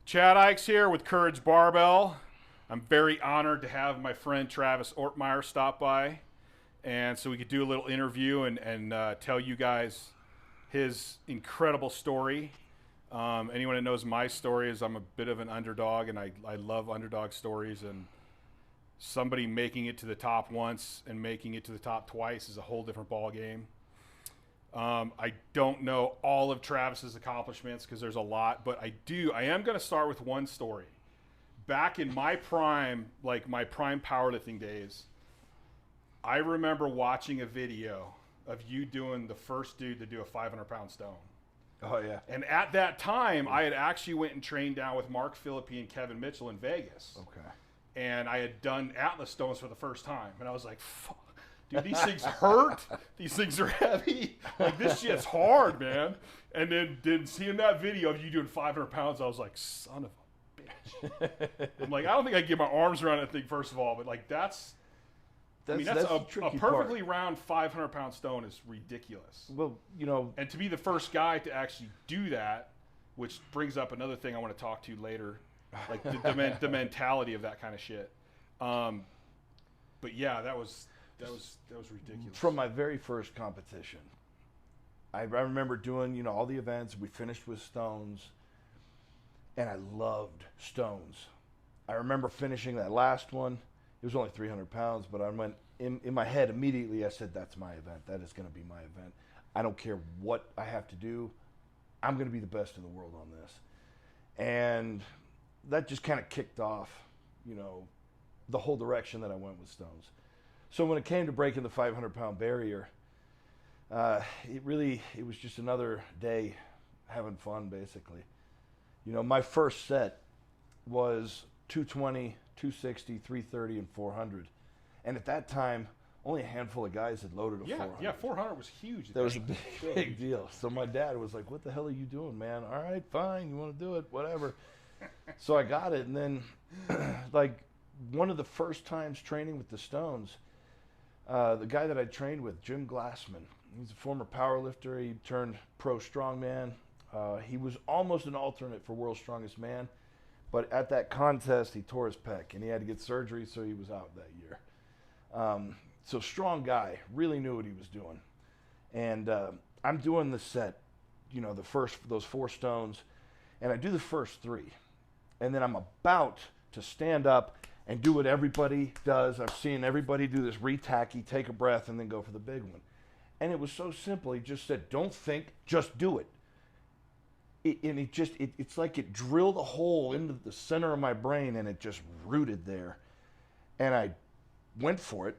Chad Ikes here with Courage Barbell. I'm very honored to have my friend Travis Ortmayer stop by, and so we could do a little interview and tell you guys his incredible story. Anyone that knows my story is I'm a bit of an underdog, and I love underdog stories. And somebody making it to the top once and making it to the top twice is a whole different ball game. I don't know all of Travis's accomplishments because there's a lot, but I am going to start with one story. Back in my prime, like my prime powerlifting days, I remember watching a video of you doing the first dude to do a 500-pound stone. Oh, yeah. And at that time, I had actually went and trained down with Mark Philippi and Kevin Mitchell in Vegas. Okay. And I had done Atlas stones for the first time. And I was like, fuck. Dude, these things hurt. These things are heavy. Like, this shit's hard, man. And then seeing that video of you doing 500 pounds, I was like, son of a bitch. I'm like, I don't think I can get my arms around that thing, first of all. But, like, that's a perfectly round 500-pound stone is ridiculous. Well, you know. And to be the first guy to actually do that, which brings up another thing I want to talk to later, like the mentality of that kind of shit. But, yeah, that was ridiculous. From my very first competition, I remember doing, all the events. We finished with stones, and I loved stones. I remember finishing that last one. It was only 300 pounds, but I went in my head immediately. I said, that's my event. That is going to be my event. I don't care what I have to do. I'm going to be the best in the world on this. And that just kind of kicked off, the whole direction that I went with stones. So when it came to breaking the 500-pound barrier, it was just another day having fun, basically. My first set was 220, 260, 330, and 400. And at that time, only a handful of guys had loaded a 400. Yeah, 400 was huge. That was a big deal. So my dad was like, what the hell are you doing, man? All right, fine, you want to do it, whatever. So I got it, and then, like, one of the first times training with the Stones, the guy that I trained with, Jim Glassman, he's a former powerlifter. He turned pro strongman. He was almost an alternate for World's Strongest Man, but at that contest, he tore his pec, and he had to get surgery, so he was out that year. So strong guy, really knew what he was doing. And I'm doing the set, those 4 stones, and I do the first 3. And then I'm about to stand up and do what everybody does. I've seen everybody do this re-tacky, take a breath, and then go for the big one. And it was so simple. He just said, don't think, just do it. It's like it drilled a hole into the center of my brain, and it just rooted there. And I went for it,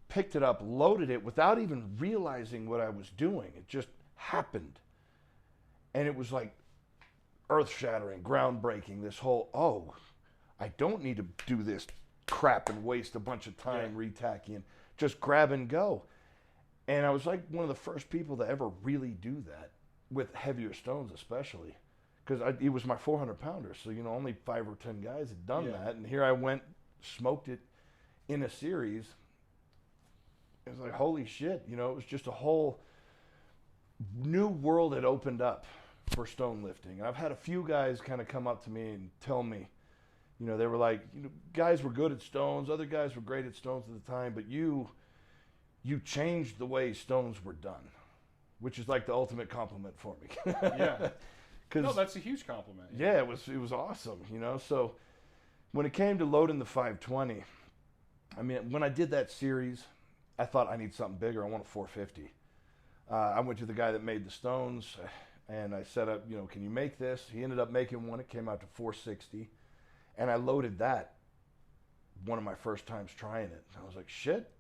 picked it up, loaded it without even realizing what I was doing. It just happened. And it was like earth-shattering, groundbreaking, this whole, I don't need to do this crap and waste a bunch of time re-tacking. Just grab and go. And I was like one of the first people to ever really do that with heavier stones, especially because it was my 400-pounder. So, only 5 or 10 guys had done that. And here I went, smoked it in a series. It was like, holy shit. It was just a whole new world had opened up for stone lifting. And I've had a few guys kind of come up to me and tell me, they were like, guys were good at stones. Other guys were great at stones at the time, but you changed the way stones were done, which is like the ultimate compliment for me. Yeah. No, that's a huge compliment. Yeah, it was awesome, So when it came to loading the 520, when I did that series, I thought I need something bigger. I want a 450. I went to the guy that made the stones, and I set up, can you make this? He ended up making one. It came out to 460. And I loaded that one of my first times trying it. I was like, shit,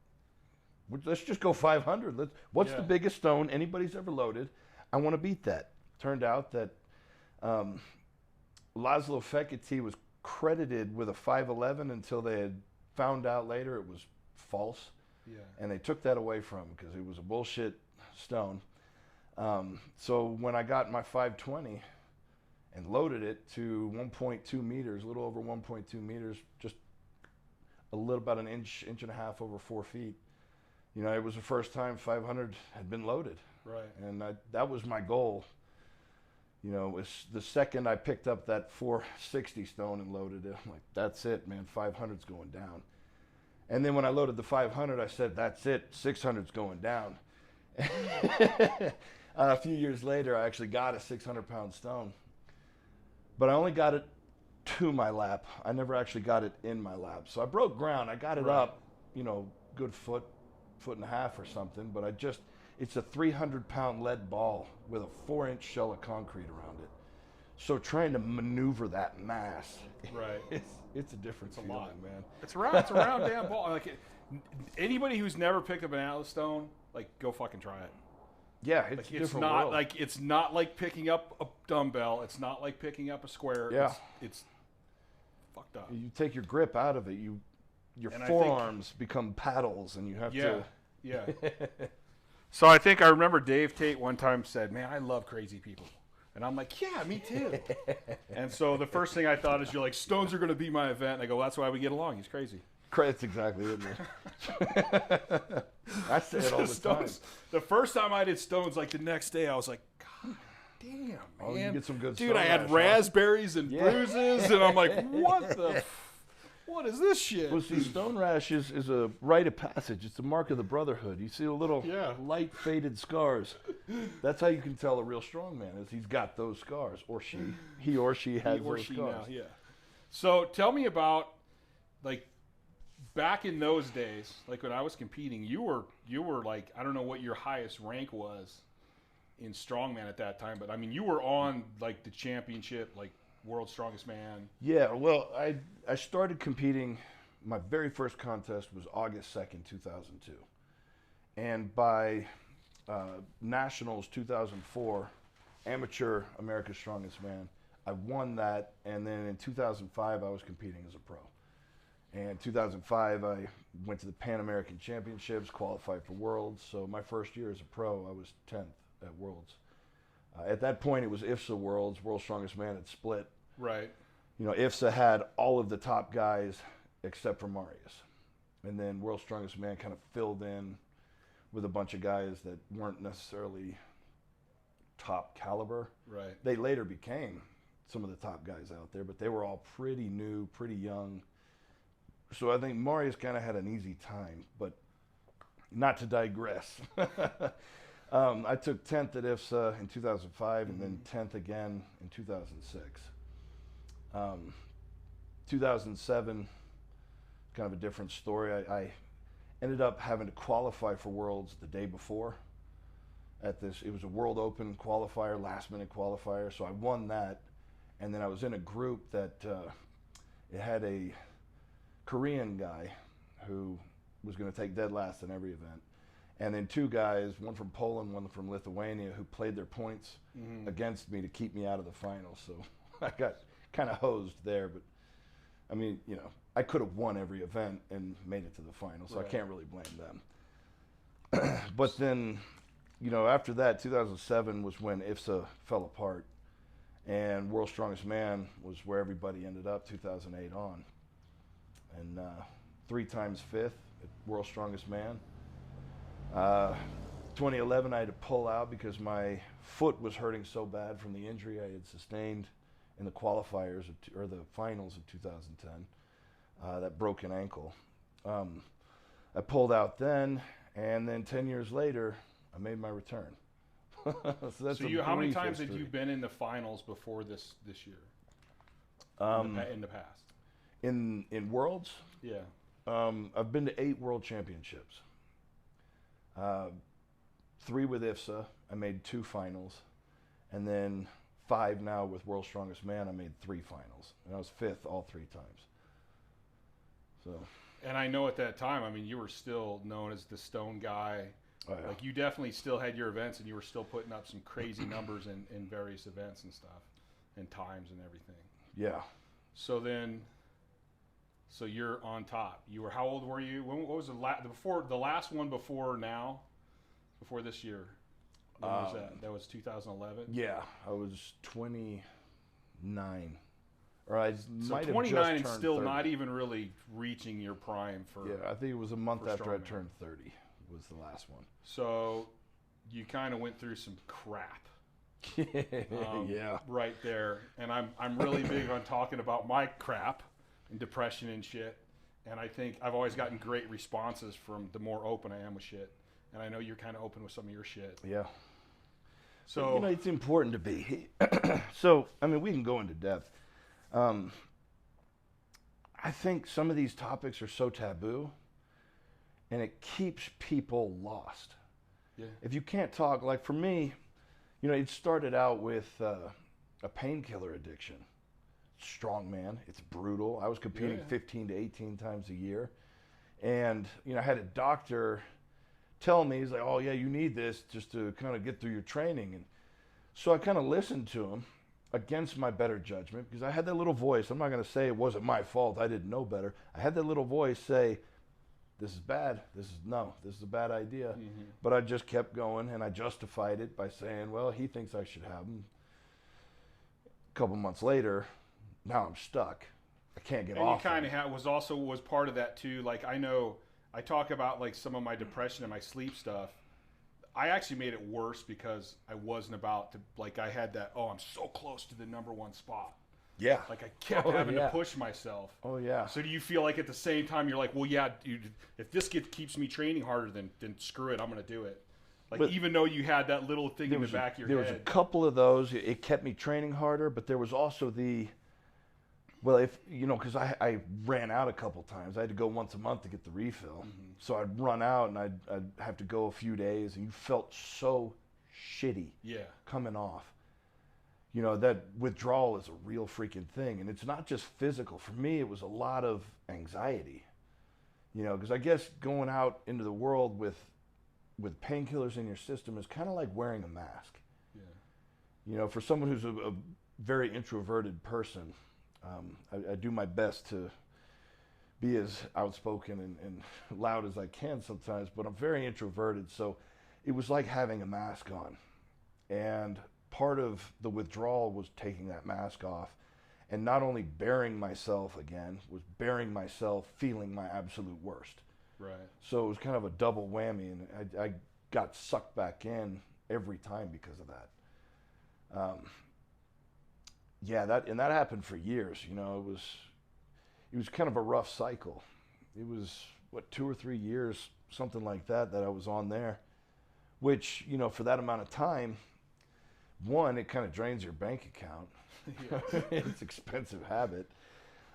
let's just go 500. What's the biggest stone anybody's ever loaded? I want to beat that. Turned out that Laszlo Fekete was credited with a 511 until they had found out later it was false. Yeah. And they took that away from him because it was a bullshit stone. So when I got my 520 and loaded it to 1.2 meters, a little over 1.2 meters, just about an inch and a half over 4 feet, it was the first time 500 had been loaded. Right. And that was my goal. You know, it was the second I picked up that 460 stone and loaded it, I'm like, that's it, man, 500's going down. And then when I loaded the 500, I said, that's it, 600's going down. A few years later, I actually got a 600-pound stone. But I only got it to my lap. I never actually got it in my lap. So I broke ground. I got it up, you know, good foot and a half or something. But it's a 300-pound lead ball with a 4-inch shell of concrete around it. So trying to maneuver that mass, right, it's a different feeling, lot, man. It's a round damn ball. Like anybody who's never picked up an Atlas stone, like go fucking try it. Yeah, it's like, a different not world. like it's not like picking up a dumbbell. It's not like picking up a square. Yeah. It's fucked up. You take your grip out of it. Your forearms become paddles, and you have to. Yeah. So I think I remember Dave Tate one time said, "Man, I love crazy people," and I'm like, "Yeah, me too." And so the first thing I thought is, "You're like stones are going to be my event." And I go, "That's why we get along. He's crazy." That's exactly it, man. I say it all the time. The first time I did stones, like the next day, I was like, God damn, man. Oh, you get some good Dude, stone I had rash, raspberries and bruises, and I'm like, what is this shit? Well, see, stone rash is a rite of passage. It's a mark of the brotherhood. You see a little light faded scars. That's how you can tell a real strongman is he's got those scars, or he or she has those scars. Now, yeah. So tell me about, like, back in those days, like when I was competing, you were like, I don't know what your highest rank was in strongman at that time, but I mean, you were on like the championship, like world's strongest man. Yeah, well, I started competing. My very first contest was August 2nd, 2002, and by Nationals 2004, amateur America's Strongest Man, I won that, and then in 2005 I was competing as a pro. And in 2005, I went to the Pan American Championships, qualified for Worlds. So my first year as a pro, I was 10th at Worlds. At that point, it was IFSA Worlds. World's Strongest Man had split. Right. You know, IFSA had all of the top guys except for Marius. And then World's Strongest Man kind of filled in with a bunch of guys that weren't necessarily top caliber. Right. They later became some of the top guys out there, but they were all pretty new, pretty young. So I think Marius kind of had an easy time, but not to digress. I took 10th at IFSA in 2005 and then 10th again in 2006. 2007, kind of a different story. I ended up having to qualify for Worlds the day before. It was a World Open qualifier, last minute qualifier, so I won that. And then I was in a group that it had a Korean guy who was going to take dead last in every event, and then two guys, one from Poland, one from Lithuania, who played their points against me to keep me out of the finals. So I got kind of hosed there, but I mean, you know, I could have won every event and made it to the final, so I can't really blame them. But then, you know, after that, 2007 was when IFSA fell apart, and World's Strongest Man was where everybody ended up 2008 on. And 3 times 5th at World's Strongest Man. 2011 I had to pull out because my foot was hurting so bad from the injury I had sustained in the qualifiers or the finals of 2010, that broken ankle. I pulled out then, and then 10 years later I made my return. So how many times had you been in the finals before this year? In the past. In Worlds? Yeah. I've been to 8 World Championships. 3 with IFSA. I made 2 finals. And then 5 now with World's Strongest Man. I made 3 finals. And I was 5th all 3 times. So. And I know at that time, I mean, you were still known as the Stone Guy. Oh, yeah. Like, you definitely still had your events, and you were still putting up some crazy numbers in various events and stuff, and times and everything. Yeah. So then... So you're on top. You were, how old were you? What was the last one before now? Before this year? When was that? That was 2011? Yeah, I was 29. Or I so might have 29 just and still 30. Not even really reaching your prime for. Yeah, I think it was a month after I Strongman. turned 30 was the last one. So you kind of went through some crap. Yeah. Right there. And I'm really big on talking about my crap and depression and shit. And I think I've always gotten great responses from the more open I am with shit. And I know you're kind of open with some of your shit. Yeah. So, you know, it's important to be. So, I mean, we can go into depth. I think some of these topics are so taboo, and it keeps people lost. yeah. If you can't talk, like for me, you know, it started out with a painkiller addiction. Strongman, it's brutal. I was competing 15 to 18 times a year. And, you know, I had a doctor tell me, he's like, oh, yeah, you need this just to kind of get through your training. And so I kind of listened to him against my better judgment, because I had that little voice. I'm not going to say it wasn't my fault. I didn't know better. I had that little voice say, this is bad. This is a bad idea. Mm-hmm. But I just kept going, and I justified it by saying, well, he thinks I should have him. A couple months later, now I'm stuck. I can't get off. And you kind of was part of that too. Like, I know I talk about like some of my depression and my sleep stuff. I actually made it worse because I wasn't about to, like, I had that, I'm so close to the #1 spot. Yeah. Like, I kept having to push myself. Oh, yeah. So do you feel like at the same time, you're like, well, yeah, dude, if this keeps me training harder, then screw it, I'm going to do it. Like, but even though you had that little thing in the back of your head. There was a couple of those. It kept me training harder, but there was also because I ran out a couple times. I had to go once a month to get the refill. Mm-hmm. So I'd run out, and I'd have to go a few days, and you felt so shitty coming off. You know, that withdrawal is a real freaking thing, and it's not just physical. For me, it was a lot of anxiety. You know, because I guess going out into the world with painkillers in your system is kind of like wearing a mask. Yeah. You know, for someone who's a very introverted person, I do my best to be as outspoken and loud as I can sometimes, but I'm very introverted, so it was like having a mask on. And part of the withdrawal was taking that mask off, and not only bearing myself again, was bearing myself feeling my absolute worst. Right. So it was kind of a double whammy, and I got sucked back in every time because of that. That happened for years. You know, it was kind of a rough cycle. It was 2 or 3 years, something like that I was on there, which, you know, for that amount of time, one, it kind of drains your bank account. It's an expensive habit.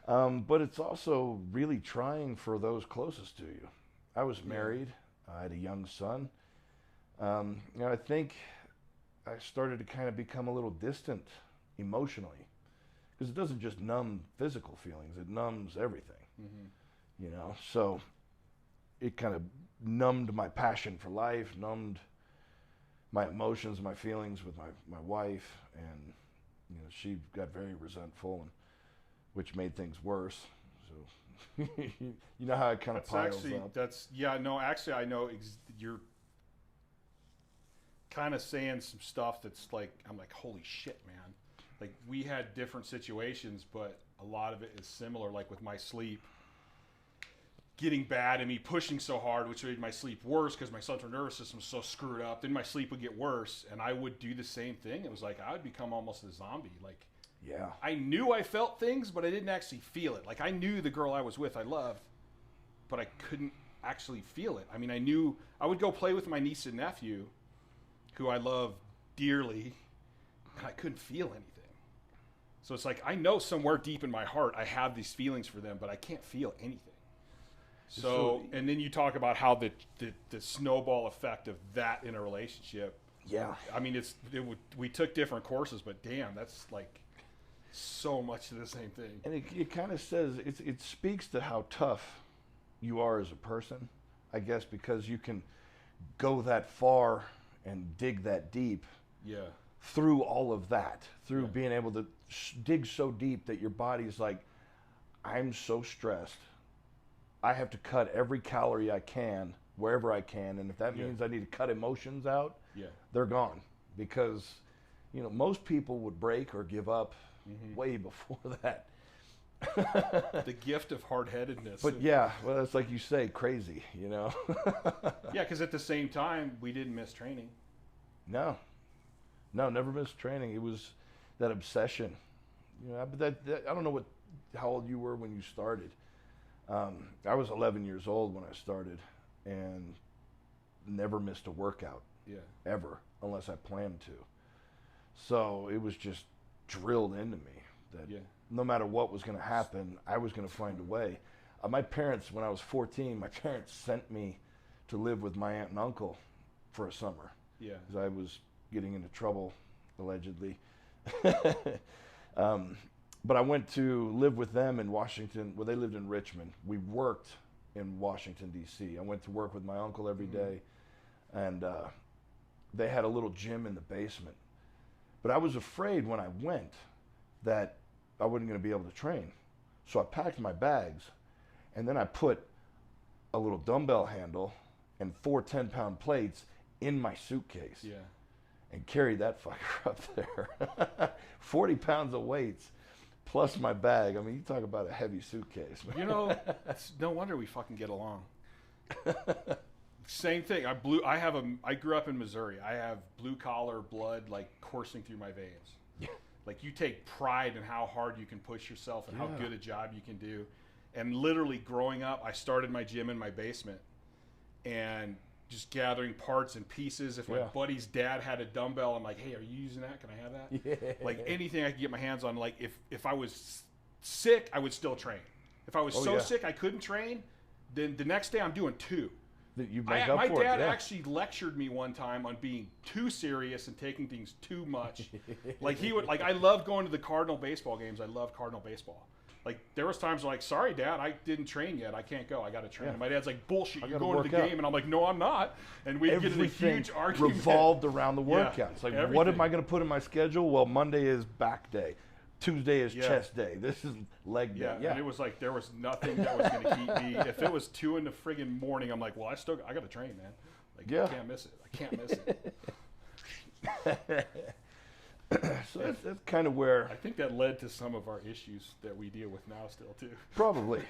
But it's also really trying for those closest to you. I was married. I had a young son. You know, I think I started to kind of become a little distant emotionally, because it doesn't just numb physical feelings, it numbs everything. Mm-hmm. You know, so it kind of numbed my passion for life, numbed my emotions, my feelings with my wife, and, you know, she got very resentful, and which made things worse. So you know how it kind of piles up. Actually, I know you're kind of saying some stuff that's like, I'm like, holy shit, man. Like, we had different situations, but a lot of it is similar, like with my sleep getting bad and me pushing so hard, which made my sleep worse because my central nervous system was so screwed up. Then my sleep would get worse, and I would do the same thing. It was like I would become almost a zombie. Like, yeah, I knew I felt things, but I didn't actually feel it. Like, I knew the girl I was with I loved, but I couldn't actually feel it. I mean, I knew I would go play with my niece and nephew, who I love dearly, and I couldn't feel anything. So it's like, I know somewhere deep in my heart I have these feelings for them, but I can't feel anything. So, and then you talk about how the snowball effect of that in a relationship. Yeah. I mean, we took different courses, but damn, that's like so much of the same thing. And it kind of says, it speaks to how tough you are as a person, I guess, because you can go that far and dig that deep. Yeah. Through all of that, through being able to dig so deep that your body's like, I'm so stressed. I have to cut every calorie I can, wherever I can. And if that means I need to cut emotions out, they're gone. Because, you know, most people would break or give up way before that. The gift of hard-headedness. But yeah, well, it's like you say, crazy, you know? Yeah, because at the same time, we didn't miss training. No, no, never missed training. It was that obsession. You know, but I don't know how old you were when you started. I was 11 years old when I started, and never missed a workout. Yeah. Ever, unless I planned to. So it was just drilled into me that no matter what was going to happen, I was going to find a way. My parents, when I was 14, my parents sent me to live with my aunt and uncle for a summer. Yeah. Because I was getting into trouble, allegedly. But I went to live with them in Washington. Well, they lived in Richmond. We worked in Washington, D.C. I went to work with my uncle every day, and they had a little gym in the basement. But I was afraid when I went that I wasn't going to be able to train. So I packed my bags, and then I put a little dumbbell handle and 4 10-pound plates in my suitcase. Yeah. And carried that fucker up there. 40 pounds of weights plus my bag. I mean, you talk about a heavy suitcase. You know, it's no wonder we fucking get along. Same thing. I grew up in Missouri. I have blue collar blood like coursing through my veins. Yeah. Like you take pride in how hard you can push yourself and how good a job you can do. And literally growing up, I started my gym in my basement and just gathering parts and pieces. If my buddy's dad had a dumbbell, I'm like, hey, are you using that? Can I have that? Yeah. Like anything I could get my hands on. Like if I was sick, I would still train. If I was sick I couldn't train, then the next day I'm doing 2. You make up my for dad it, actually lectured me one time on being too serious and taking things too much. Like he would, like I love going to the Cardinal baseball games. I love Cardinal baseball. Like there was times like, sorry, Dad, I didn't train yet. I can't go. I got to train. And my dad's like, bullshit. You're going to the game, and I'm like, no, I'm not. And we get in a huge argument. Revolved around the workouts. Like, everything. What am I going to put in my schedule? Well, Monday is back day. Tuesday is chest day. This is leg day. And it was like there was nothing that was going to keep me. If it was 2 in the friggin' morning, I'm like, well, I got to train, man. Like, I can't miss it. I can't miss it. So that's kind of where I think that led to some of our issues that we deal with now still too. Probably.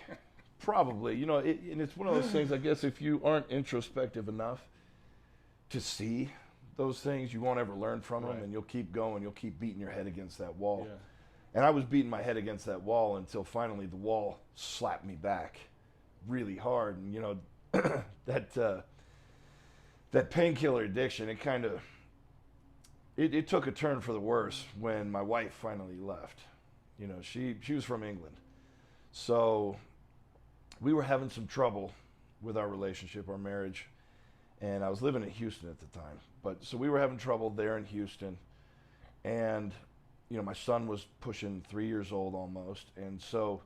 You know, and it's one of those things, I guess, if you aren't introspective enough to see those things, you won't ever learn from them, and you'll keep going. You'll keep beating your head against that wall. Yeah. And I was beating my head against that wall until finally the wall slapped me back really hard. And, you know, that painkiller addiction, it kind of, it took a turn for the worse when my wife finally left. You know, she was from England. So we were having some trouble with our relationship, our marriage. And I was living in Houston at the time. So we were having trouble there in Houston. And you know, my son was pushing 3 years old almost, and so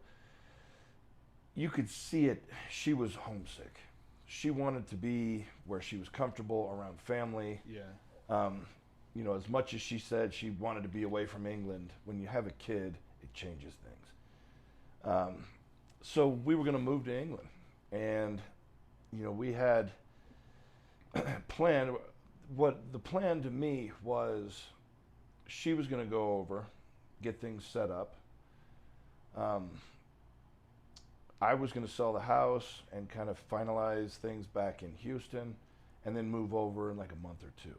you could see it. She was homesick. She wanted to be where she was comfortable around family. Yeah. You know, as much as she said she wanted to be away from England, when you have a kid, it changes things. So we were going to move to England, and you know, we had planned. What the plan to me was, she was going to go over, get things set up. I was going to sell the house and kind of finalize things back in Houston and then move over in like a month or 2.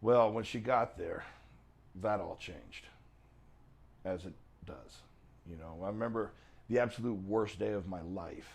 Well, when she got there, that all changed, as it does. You know, I remember the absolute worst day of my life.